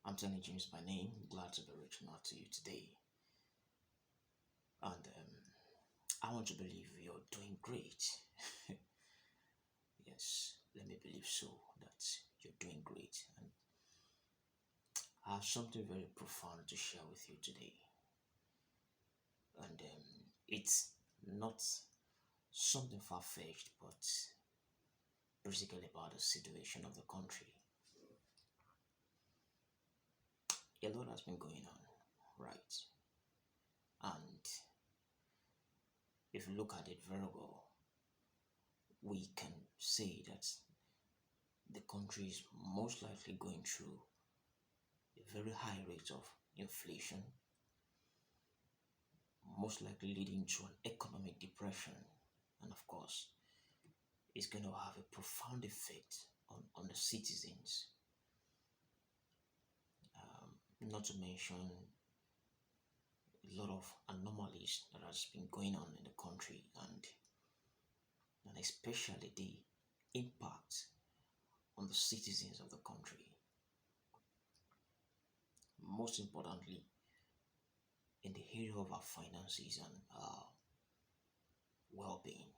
I'm Tony James by name. Glad to be reaching out to you today. And I want to believe you're doing great. Yes, let me believe so that you're doing great. And I have something very profound to share with you today. And it's not something far fetched, but basically about the situation of the country. A lot has been going on, right? And if you look at it very well, we can say that the country is most likely going through a very high rate of inflation, most likely leading to an economic depression. And of course, it's going to have a profound effect on the citizens, not to mention a lot of anomalies that has been going on in the country and especially the impact on the citizens of the country. Most importantly, in the area of our finances and well-being.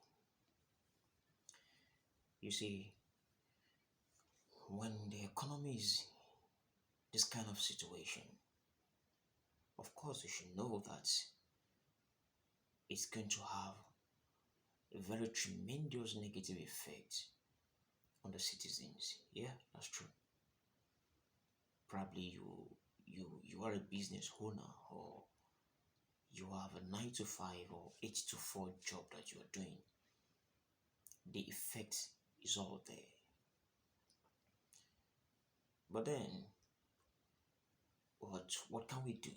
You see, when the economy is this kind of situation, of course, you should know that it's going to have a very tremendous negative effect on the citizens. Yeah, that's true. Probably you are a business owner, or you have a 9 to 5 or 8 to 4 job that you are doing. The effect is all there. But then, what can we do?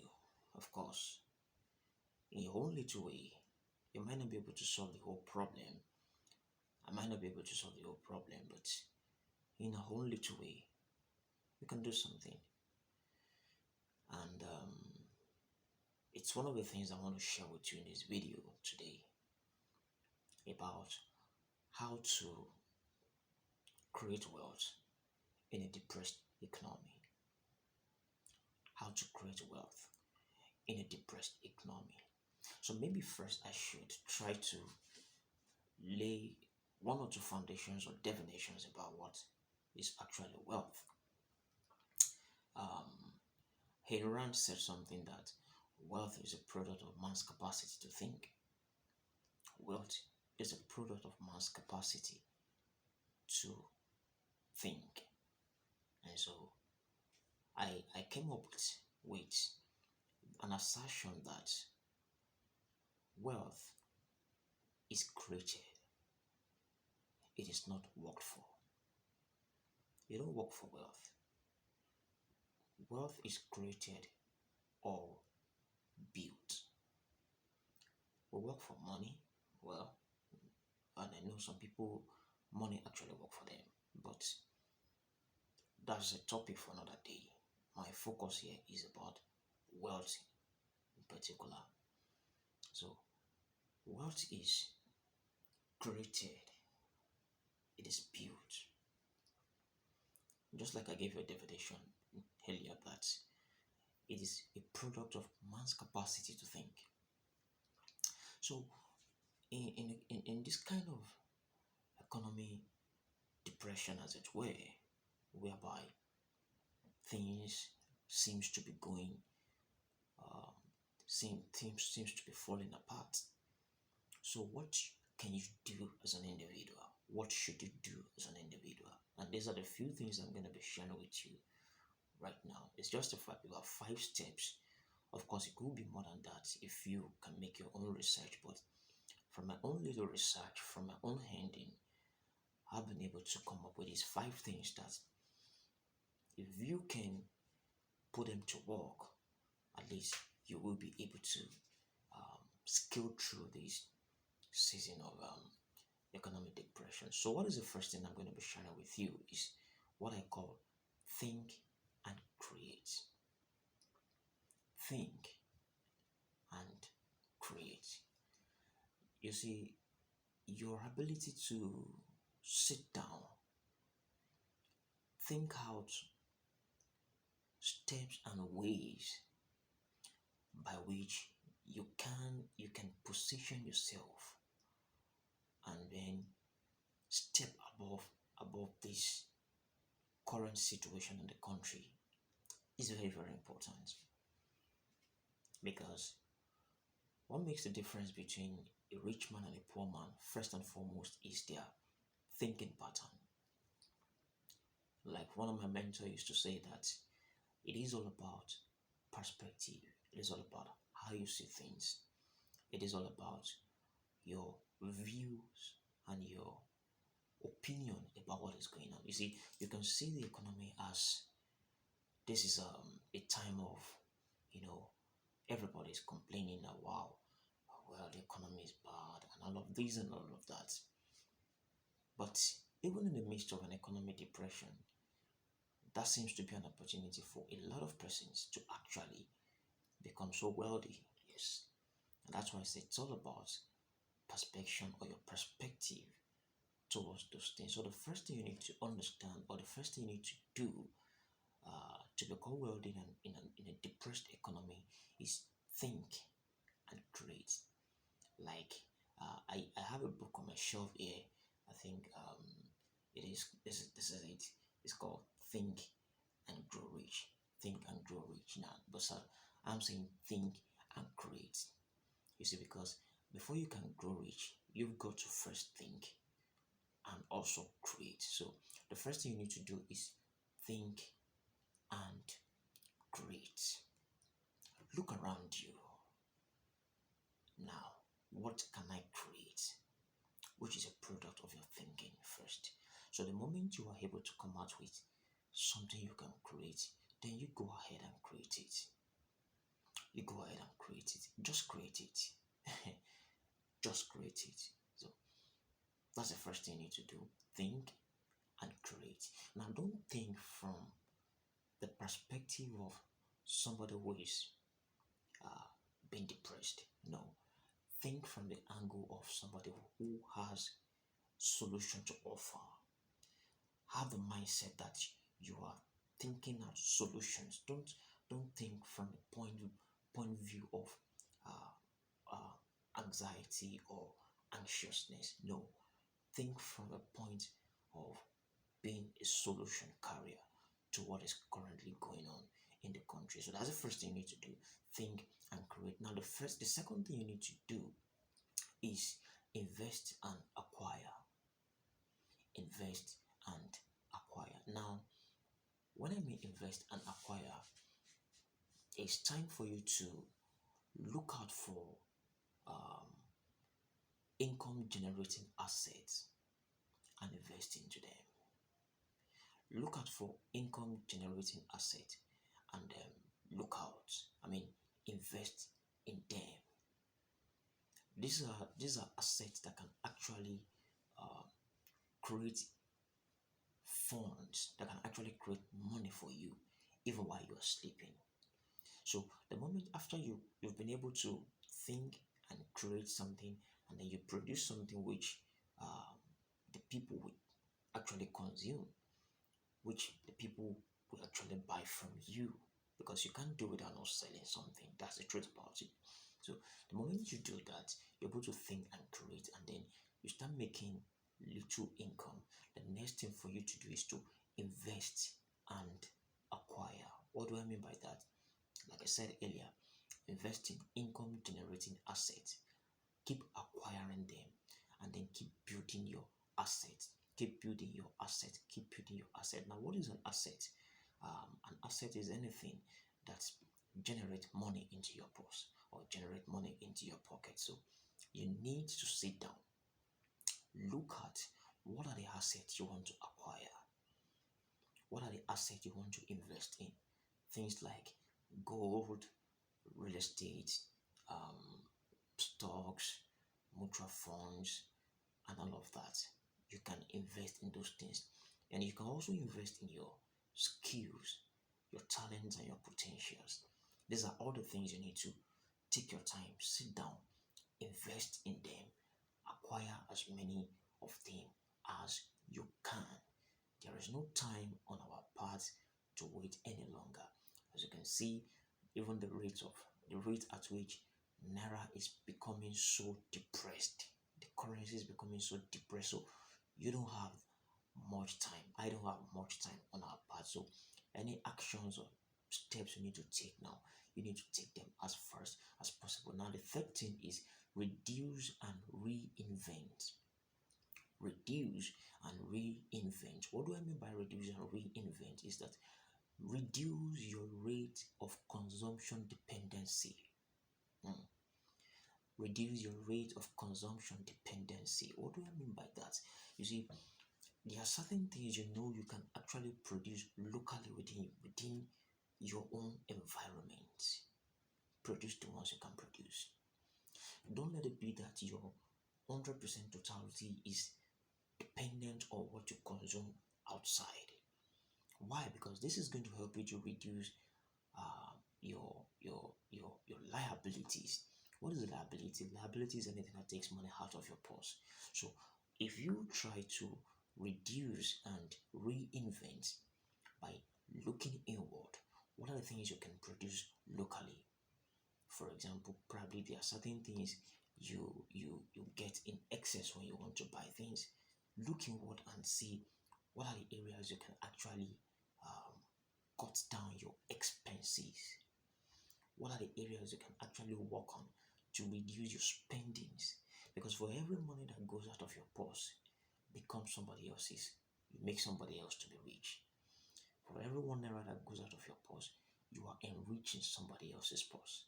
Of course, in your own little way, you might not be able to solve the whole problem. I might not be able to solve the whole problem, but in our own little way, we can do something. And it's one of the things I want to share with you in this video today about how to create wealth in a depressed economy. How to create wealth in a depressed economy. So maybe first I should try to lay one or two foundations or definitions about what is actually wealth. Um, Ayn Rand said something that wealth is a product of man's capacity to think. Wealth is a product of man's capacity to think. And so I came up with an assertion that wealth is created, it is not worked for. You don't work for wealth. Wealth is created or built. We work for money, well, and I know some people, money actually work for them, but that's a topic for another day. My focus here is about wealth in particular. So, wealth is created, it is built. Just like I gave you a definition earlier, that it is a product of man's capacity to think. So, in this kind of economy depression, as it were, whereby things seems to be going, um, seems to be falling apart. So, what can you do as an individual? What should you do as an individual? And these are the few things I'm going to be sharing with you right now. It's just about 5 steps. Of course, it could be more than that if you can make your own research, but from my own little research, from my own handing, I've been able to come up with these 5 things that if you can put them to work, at least you will be able to scale through this season of economic depression. So, what is the first thing I'm going to be sharing with you is what I call think and create. Think and create. You see, your ability to sit down, think out steps and ways by which you can position yourself and then step above this current situation in the country is very, very important, because what makes the difference between a rich man and a poor man, first and foremost, is their thinking pattern. Like one of my mentors used to say that it is all about perspective, it is all about how you see things, it is all about your views and your opinion about what is going on. You see, you can see the economy as this is a time of, you know, everybody's complaining that wow, well, the economy is bad and all of this and all of that. But even in the midst of an economic depression, that seems to be an opportunity for a lot of persons to actually become so wealthy. Yes. And that's why I say it's all about perspective or your perspective towards those things. So the first thing you need to understand, or the first thing you need to do to become wealthy in a depressed economy, is think and create. Like I have a book on my shelf here. I think it is this is it. It's called Think and Grow Rich. Think and Grow Rich. Now, but I'm saying think and create. You see, because before you can grow rich, you've got to first think and also create. So the first thing you need to do is think and create. Look around you now. What can I create? Which is a product of your thinking first. So the moment you are able to come out with something you can create, then you go ahead and create it. You go ahead and create it. Just create it. Just create it. So that's the first thing you need to do. Think and create. Now, don't think from the perspective of somebody who is uh, being depressed. No, think from the angle of somebody who has solution to offer. Have the mindset that you are thinking of solutions. Don't think from the point of view of anxiety or anxiousness. No, think from a point of being a solution carrier to what is currently going on in the country. So that's the first thing you need to do. Think and create. Now the second thing you need to do is invest and acquire. Invest and acquire. Now, when I mean invest and acquire, it's time for you to look out for um, income generating assets and invest into them. Look out for income generating assets and look out. I mean, invest in them. These are assets that can actually uh, create funds, that can actually create money for you even while you are sleeping. So the moment after you've been able to think and create something, and then you produce something which um, the people will actually consume, which the people will actually buy from you, because you can't do it without not selling something. That's the truth about it. So the moment you do that, you're able to think and create, and then you start making little income. The next thing for you to do is to invest and acquire. What do I mean by that? Like I said earlier, invest in income generating assets, keep acquiring them, and then keep building your assets. Keep building your asset. Keep building your asset. Now, what is an asset? An asset is anything that generate money into your purse or generate money into your pocket. So you need to sit down, look at what are the assets you want to acquire, what are the assets you want to invest in. Things like gold, real estate, um, stocks, mutual funds, and all of that. You can invest in those things. And you can also invest in your skills, your talents, and your potentials. These are all the things you need to take your time, sit down, invest in them, acquire as many of them as you can. There is no time on our part to wait any longer. As you can see, even the rate at which Naira is becoming so depressed, the currency is becoming so depressed. So you don't have much time. I don't have much time on our part. So any actions or steps you need to take now, you need to take them as fast as possible. Now the third thing is reduce and reinvent. Reduce and reinvent. What do I mean by reduce and reinvent? Is that reduce your rate of consumption dependency. Hmm. Reduce your rate of consumption dependency. What do I mean by that? You see, there are certain things you know you can actually produce locally within your own environment. Produce the ones you can produce. Don't let it be that your 100% totality is dependent on what you consume outside. Why? Because this is going to help you to reduce your liabilities. What is a liability? Liability is anything that takes money out of your purse. So if you try to reduce and reinvent by looking inward, what are the things you can produce locally? For example, probably there are certain things you get in excess when you want to buy things. Look inward and see what are the areas you can actually um, cut down your expenses. What are the areas you can actually work on to reduce your spendings? Because for every money that goes out of your purse becomes somebody else's, you make somebody else to be rich. For every 1 naira that goes out of your purse, you are enriching somebody else's purse.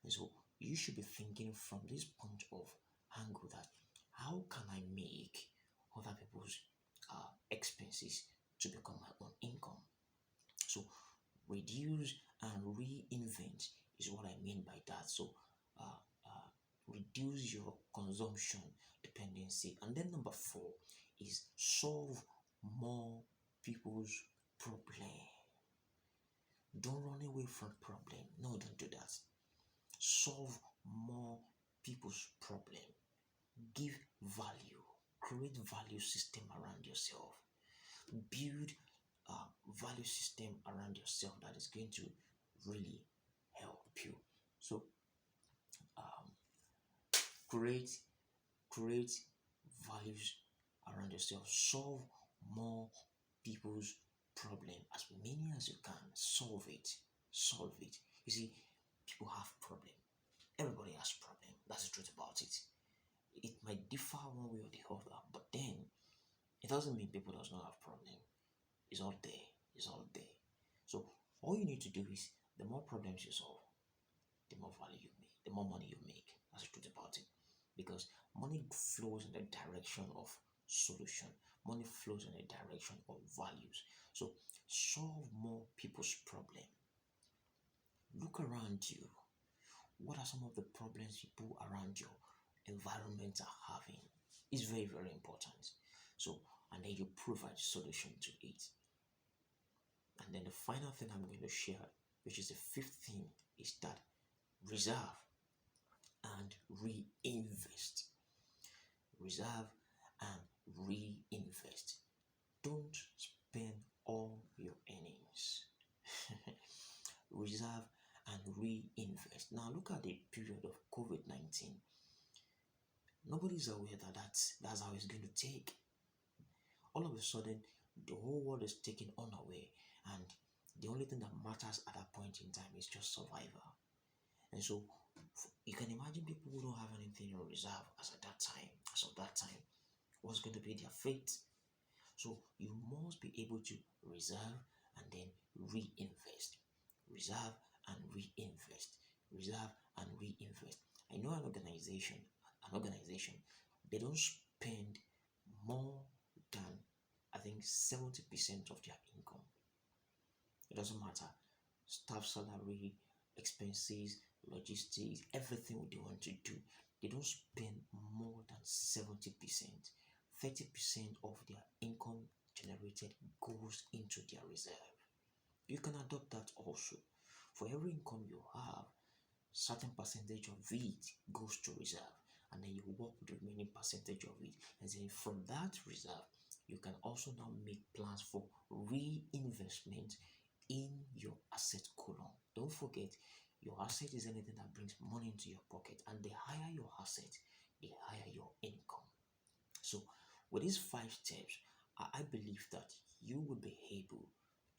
And so you should be thinking from this point of angle that how can I make other people's expenses to become my own income? So reduce and reinvent is what I mean by that. So uh, uh, reduce your consumption dependency. And then number four is solve more people's problem. Don't run away from problem. No, don't do that. Solve more people's problem. Give value. Create value system around yourself. Build a value system around yourself that is going to really help you. So um, create create values around yourself. Solve more people's problem, as many as you can. Solve it. Solve it. You see, people have problem. Everybody has problem. That's the truth about it. It might differ one way or the other, but then it doesn't mean people does not have problem. It's all there. It's all there. So all you need to do is the more problems you solve, the more value you make, the more money you make. That's the truth about it. Because money flows in the direction of solution. Money flows in the direction of values. So solve more people's problem. Look around you. What are some of the problems people around your environment are having? It's very, very important. So, and then you provide solution to it. And then the final thing I'm going to share, which is the fifth thing, is that reserve and reinvest. Reserve and reinvest. Don't spend all your earnings. Reserve and reinvest. Now look at the period of COVID-19. Nobody's aware that that's how it's going to take. All of a sudden, the whole world is taken unaware, and the only thing that matters at that point in time is just survival. And so you can imagine people who don't have anything in reserve as at that time, as of that time, what's going to be their fate. So you must be able to reserve and then reinvest. Reserve and reinvest. Reserve and reinvest. I know an organization, they don't spend more than I think 70% of their income. It doesn't matter. Staff salary, expenses, logistics, everything they want to do. They don't spend more than 70%. 30% of their income generated goes into their reserve. You can adopt that also. For every income you have, certain percentage of it goes to reserve, and then you work with the remaining percentage of it. And then from that reserve, you can also now make plans for reinvestment in your asset column. don't forget, your asset is anything that brings money into your pocket, and the higher your asset, the higher your income. So, with these 5 steps, I believe that you will be able